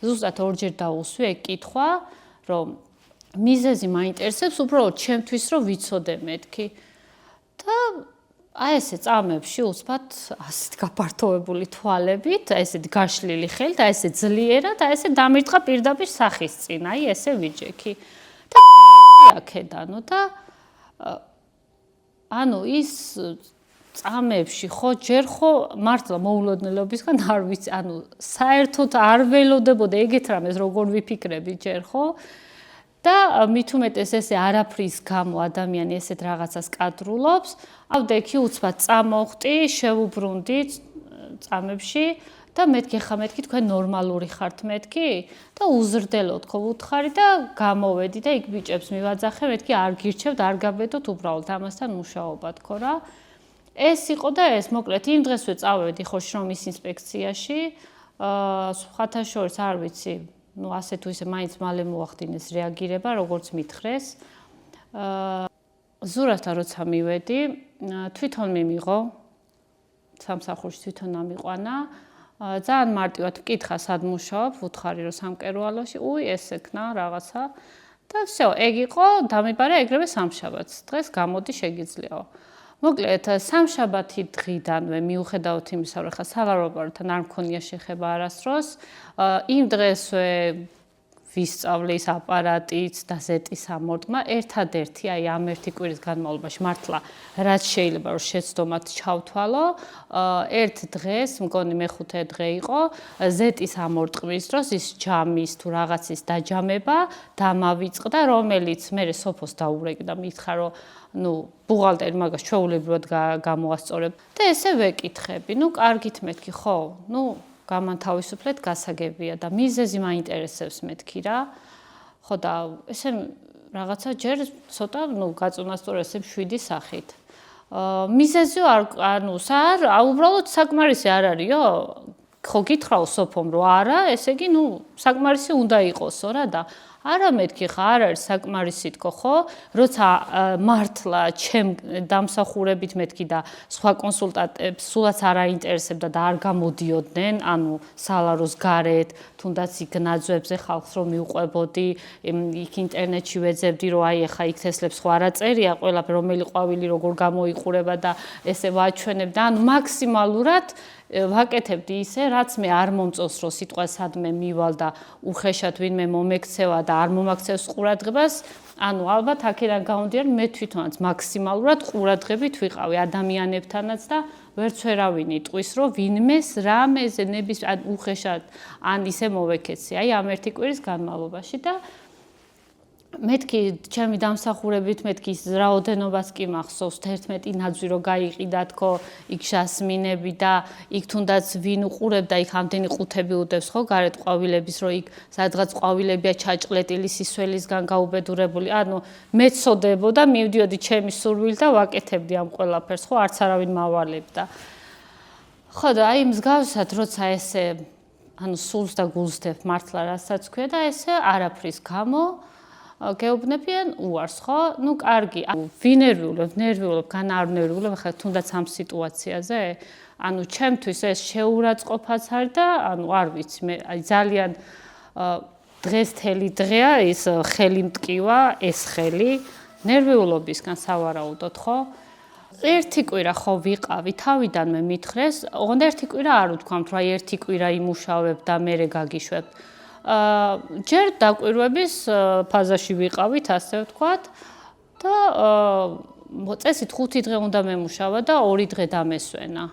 ზუსტად ორჯერ დაუსვი ეგ კითხვა, რომ მიზეზი მაინტერესებს უბრალოდ ჩემთვის რომ ვიცოდე მეთქი. და აი ესე წამებში უცბად ასეთ გაფართოებული თვალებით, აი ესეთ გაშლილი ხელით, აი ესე ძლიერად, აი ესე დამირტყა პირდაპირ სახის წინ, აი ესე ვიჯექი. და აქედანო და ანუ ის წამებში ხო ჯერ ხო მართლა მოულოდნელობისგან არ ვიცი, ანუ საერთოდ არ ველოდებოდა ეგეთ რამეს როგორ ვიფიქრები ჯერ ხო? და მით უმეტეს ესე არაფრის გამო ადამიანი ესეთ რაღაცას კადრულობს, ავდექი უცბად წამოხტი, შევუბრუნდი წამებში და მეთქი ხა მეთქი თქვენ ნორმალური ხართ მეთქი და უზრდელოდ ხო ვუთხარი და გამოვედი და იქ ბიჭებს მივაძახე, მეთქი არ გირჩევთ, არ გაბედოთ უბრალოდ ამასთან მუშაობა თქო რა. ეს იყო და ეს მოკლედ იმ დღესვე წავედი ხო შრომის ინსპექციაში, სხვათა შორის არ ვიცი, ну ასე თუ ისე მაინც მალე მოახდინეს რეაგირება, როგორც მითხრეს. ზურასთან როცა მივედი, თვითონ მიმიღო, სამსახურში თვითონ ამიყვანა. ძალიან მარტივად ვკითხა სად მუშაობ, ვუთხარი რომ სამკერვალოში, ეს ექნა რაღაცა და всё, ეგ იყო, დამიბარა ეგრევე სამშაბათს. დღეს გამოდი შეგიძლიაო. მოკლედ, სამშაბათი დღიდანვე მიუხედავად იმისა, რომ ხა სალარობართან არ მქონია შეხება არასდროს, იმ დღესვე ვისწავლე ის აპარატიც და ზეტის ამორტყმა, ერთადერთი აი ამ ერთი კვირის განმავლობაში მართლა რაც შეიძლება რომ შეცდომად ჩავთვალო, ერთ დღეს, მგონი მეხუთე დღე იყო, ზეტის ამორტყმის დროს ის ჯამის თუ რაღაცის დაჯამება დამავიწყდა, რომელიც მე სოფოს დაურეკი და მითხრა რომ ну, ბუღალტერი მაგას ჩვეულებრივად გამოასწორებ და ესე ვეკითხები. ну, კარგით მეთქი, ხო? ну, გამანთავისუფლეთ გასაგებია და მიზეზი მაინტერესებს მეთქი რა. ხო და ესე რაღაცა ჯერ ცოტა, ну, გაწონასწორე ესე 7 სახით. მიზეზი ანუ უბრალოდ საკმარისი არ არისო? ხო გითხრაო სოფომ რომ არა, ესე იგი, ну, საკმარისი უნდა იყოსო რა და არა მეთქი ხა არ არის საკმარისი თქო ხო? როცა მართლა ჩემ დამსახურებით მეთქი და სხვა კონსულტანტებს სულაც არ აინტერესებდა და არ გამოდიოდნენ, ანუ სალაროს გარეთ, თუნდაც იქ ნაძვებზე ხალხს რომ მიუყვებოდი, იქ ინტერნეტში ვეძებდი რომ აი ეხა იქ თესლებს ხო არ აწერია, ყველაფერი რომელი ყვავილი როგორ გამოიყურება და ესე ვაჩვენებ და ანუ მაქსიმალურად ვაკეთებდი ისე, რაც მე არ მომწონს, რომ სიტყვა სადმე მივალ და უხეშად ვინმე მომექცევა და არ მომაქცევს ყურადღებას, ანუ ალბათ აქედან გამომდინარე მე თვითონაც მაქსიმალურად ყურადღებით ვიყავი ადამიანებთანაც და ვერც ვერავინ იტყვის, რომ ვინმეს რამეზე ნების ან უხეშად ან ისე მოვეკეცე, აი ამ ერთი კვირის განმავლობაში და მეთქი ჩემი დამსახურებით მეთქი რაოდენობას კი მახსოვს 11 ნაძვი რო გაიყიდა თქო იქ შასმინები და იქ თუნდაც ვინ უყურებდა იქ ამდენი ყუთები უდევს ხო გარეთ ყვავილების რო იქ სადღაც ყვავილებია ჩაჭყლეტილი სისველისგან გაუბედურებული ანუ მეცოდებოდა მივდიოდი ჩემი სურვილით და ვაკეთებდი ამ ყველაფერს ხო არც არავინ მავალებდა ხო და აი მსგავსად როცა ესე ანუ სულს და გულსდებ მართლა რასაც ქვია და ესე არაფრის გამო გეუბნებიან უარს ხო? ну კარგი, ნერვიულობ, განარნერვიულობ, ხა თუნდაც ამ სიტუაციაზე, ანუ ჩემთვის ეს შეურაცხყოფაც არის და ანუ არ ვიცი, მე ძალიან დღეს თელი დღეა ის ხელი მტკივა, ეს ხელი ნერვიულობისგან სავარაუდოდ ხო? ერთი კვირა ხო ვიყავი, თავიდანვე მითხრეს, ოღონდ ერთი კვირა არ ვთქვამთ, რომ აი ერთი კვირა იმუშავებ და მერე გაგიშვებ. ჯერ დაკვირვების ფაზაში ვიყავით, ასე ვთქვათ და წესით 5 დღე უნდა მემუშავა და 2 დღე დამესვენა.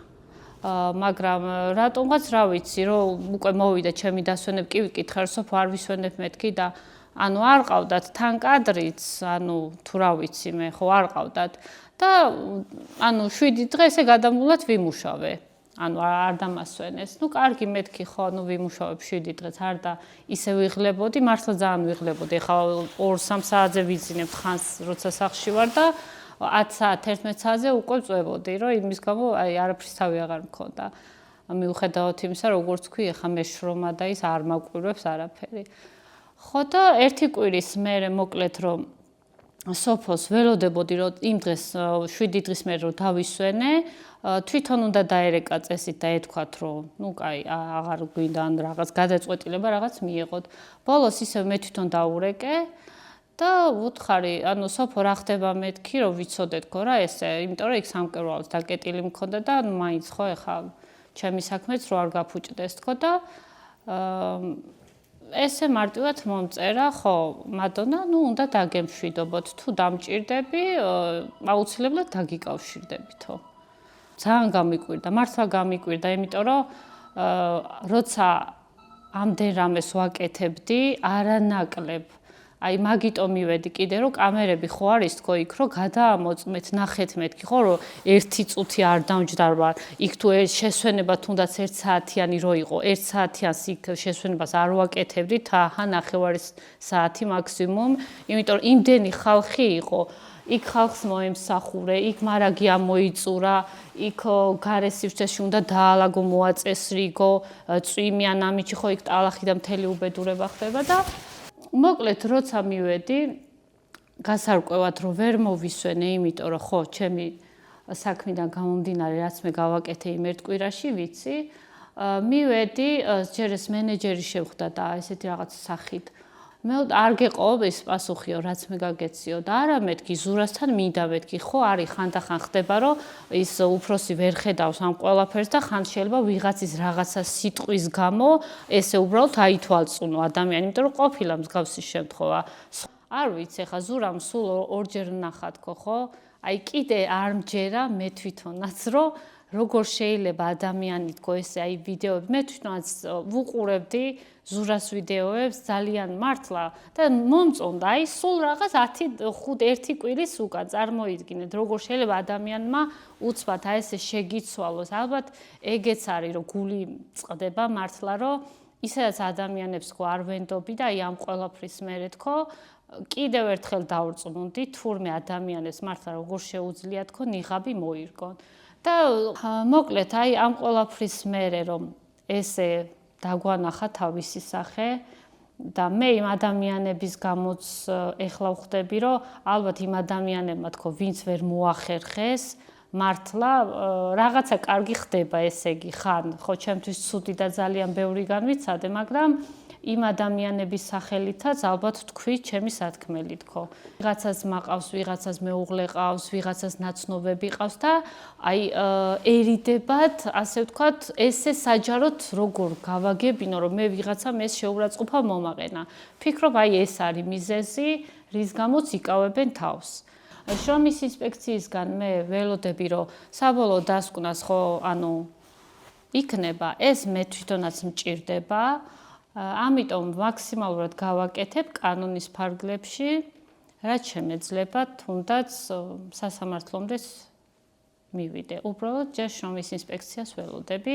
მაგრამ რატომღაც რა ვიცი, რომ უკვე მოვიდა ჩემი დასვენებ კი ვიკითხე, რომ სოფო არ ვისვენებ მეთქი და ანუ არ ყავდათ თან კადრიც, ანუ თუ რა ვიცი მე, ხო არ ყავდათ და ანუ 7 დღე ესე გადამულად ვიმუშავე. ანუ არ დამასვენეს. ну კარგი მეთქი ხო, ну ვიმუშავებ 7 დღეც არ და ისე ვიღლებოდი, მართლა ძალიან ვიღლებოდი. ეხლა 2-3 საათზე ვიძინებ ხანს, როცა სახლში ვარ და 10 საათ 11 საათზე უკვე წვევოდი, რომ იმის გამო აი არაფრის თავი აღარ მქონდა. მიუხედავად იმისა, როგორც ვქვი, ეხლა მე შრომა და ის არ მაკვირვებს არაფერი. ხო და ერთი კვირის მერე მოკლედ რომ სოფოს ველოდებოდი რომ იმ დღეს 7 დღის მერე რომ დავისვენე, თვითონ უნდა დაერეკა წესით და ეთქვათ რომ ნუ კაი აღარ გვინდა ან რაღაც გადაწყვეტილება რაღაც მიიღოთ. ბოლოს ისევ მე თვითონ დაურეკე და ვუთხარი, ანუ სოფო რა ხდება მეთქი რომ ვიცოდეთ ხო რა ესე, იმიტომ რომ იქ სამკერვალოს დაკეტილი მქონდა და მაინც ხო ეხა ჩემი საქმეც რო არ გაფუჭდეს თქო და ესე მარტივად მომწერა, ხო, მადონა, ნუ უნდა დაგემშვიდობოთ, თუ დამჭირდები, აუცილებლად დაგიკავშირდებითო. ძალიან გამიკვირდა, მართლა გამიკვირდა, იმიტომ რომ როცა ამდენ რამეს ვაკეთებდი, არანაკლებ აი მაგიტომ მივედი კიდე რომ კამერები ხო არის თქო იქ რომ გადაამოწმეთ ნახეთ მეთქი ხო რომ 1 წუთი არ დამჯდარვა იქ თუ შესვენება თუნდაც 1 საათიანი რო იყო 1 საათიანს იქ შესვენებას არ ვაკეთებდი თა ნახევარი საათი მაქსიმუმ იმიტომ რომ იმდენი ხალხი იყო იქ ხალხს მოემსახურე იქ მარაგი ამოიწურა იქ გარე სივრცეში უნდა დაალაგო მოაწესრიგო წვიმიან ამიჩი ხო იქ ტალახი და მთელი უბედურება ხდება და მოკლედ როცა მივედი გასარკვევად რომ ვერ მოვისვენე იმიტომ რომ ხო ჩემი საქმიდან გამომდინარე რაც მე გავაკეთე იმ ერთ კვირაში ვიცი მივედი ჯერ ეს მენეჯერი შევხვდა და ესეთი რაღაც სახით მე არ გეყოლ ეს პასუხიო რაც მე გაგეციო და არა მეთქი ზურასთან მინდა მეთქი ხო არის ხანდახან ხდება რომ ის უფროსი ვერ ხედავს ამ ყველაფერს და ხან შეიძლება ვიღაცის რაღაცა სიტყვის გამო ესე უბრალოდ აითვალწუნო ადამიანი იმიტომ რომ ყოფილა მსგავსი შემთხვევა არ ვიცი ხა ზურამ სულ ორჯერ ნახა თქო ხო აი კიდე არ მჯერა მე თვითონაც რომ როგორ შეიძლება ადამიანი თქო ესე აი ვიდეოები მე თვითონაც ვუყურებდი ზურას ვიდეოებს ძალიან მართლა და მომწონდა აი სულ რაღაც 10-1 კვირის უკან წარმოიდგინეთ როგორ შეიძლება ადამიანმა უცბად აი ესე შეგიცვალოს ალბათ ეგეც არის რომ გული წყდება მართლა რომ ისედაც ადამიანებს თქო არ ვენდობი და აი ამ ყველაფრის მერე თქო კიდევ ერთხელ დავრწმუნდი თურმე ადამიანებს მართლა როგორ შეუძლია თქო ნიღაბი მოირგონ და მოკლედ აი ამ ყველაფრის მერე რომ ესე დაგვანახა თავისი სახე და მე იმ ადამიანების გამოც ეხლა ვხვდები რომ ალბათ იმ ადამიანებმა თქო ვინც ვერ მოახერხეს მართლა რაღაცა კარგი ხდება ესე იგი ხან ხო ჩემთვის ცუდი და ძალიან ბევრი განვიცადე მაგრამ იმ ადამიანების სახელითაც ალბათ თქვი ჩემი სათქმელი თქო. ვიღაცას მაყავს, ვიღაცას მეუღლე ყავს, ვიღაცას ნაცნობები ყავს და აი ერიდებათ, ასე ვთქვათ, ესე საჯაროდ როგორ გავაგებინო, რომ მე ვიღაცამ ეს შეურაცხყოფა მომაყენა. ფიქრობ აი ეს არის მიზეზი, რის გამოც იკავებენ თავს. შრომის ინსპექციისგან მე ველოდები, რომ საბოლოო დასკვნას ხო, ანუ იქნება, ეს მე თვითონაც მჭირდება. ამიტომ მაქსიმალურად გავაკეთებ კანონის ფარგლებში, რაც შემეძლება თუნდაც სასამართლომდე მივიდე. უბრალოდ ჯერ შრომის ინსპექციას ველოდები.